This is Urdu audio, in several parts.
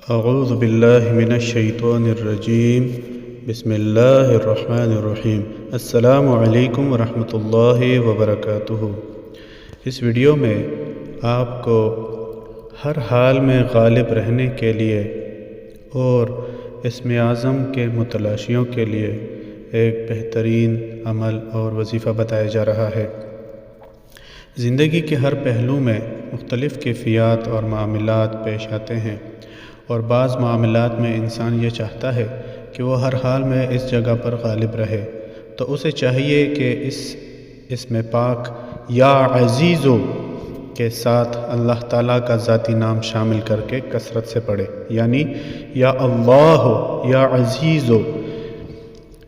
اعوذ باللہ من الشیطان الرجیم بسم اللہ الرحمن الرحیم۔ السلام علیکم ورحمۃ اللہ وبرکاتہ۔ اس ویڈیو میں آپ کو ہر حال میں غالب رہنے کے لیے اور اسم اعظم کے متلاشیوں کے لیے ایک بہترین عمل اور وظیفہ بتایا جا رہا ہے۔ زندگی کے ہر پہلو میں مختلف کیفیات اور معاملات پیش آتے ہیں، اور بعض معاملات میں انسان یہ چاہتا ہے کہ وہ ہر حال میں اس جگہ پر غالب رہے، تو اسے چاہیے کہ اسم پاک یا عزیزو کے ساتھ اللہ تعالیٰ کا ذاتی نام شامل کر کے کثرت سے پڑھے، یعنی یا اللہ یا عزیزو۔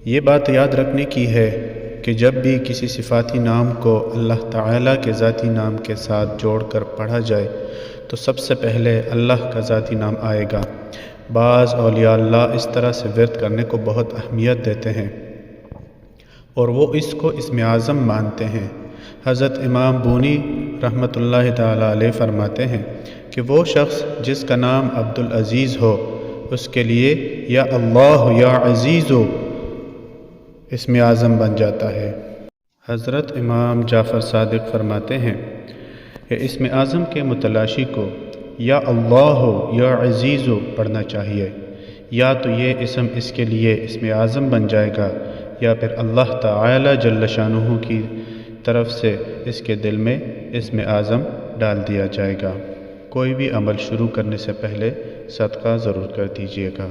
یہ بات یاد رکھنے کی ہے کہ جب بھی کسی صفاتی نام کو اللہ تعالیٰ کے ذاتی نام کے ساتھ جوڑ کر پڑھا جائے تو سب سے پہلے اللہ کا ذاتی نام آئے گا۔ بعض اولیاء اللہ اس طرح سے ورد کرنے کو بہت اہمیت دیتے ہیں اور وہ اس کو اسم اعظم مانتے ہیں۔ حضرت امام بونی رحمۃ اللہ تعالیٰ علیہ فرماتے ہیں کہ وہ شخص جس کا نام عبدالعزیز ہو، اس کے لیے یا اللہ یا عزیزو اسم اعظم بن جاتا ہے۔ حضرت امام جعفر صادق فرماتے ہیں کہ اسم اعظم کے متلاشی کو یا اللہ یا عزیزو پڑھنا چاہیے، یا تو یہ اسم اس کے لیے اسم اعظم بن جائے گا، یا پھر اللہ تعالی جل شانہ کی طرف سے اس کے دل میں اسم اعظم ڈال دیا جائے گا۔ کوئی بھی عمل شروع کرنے سے پہلے صدقہ ضرور کر دیجیے گا۔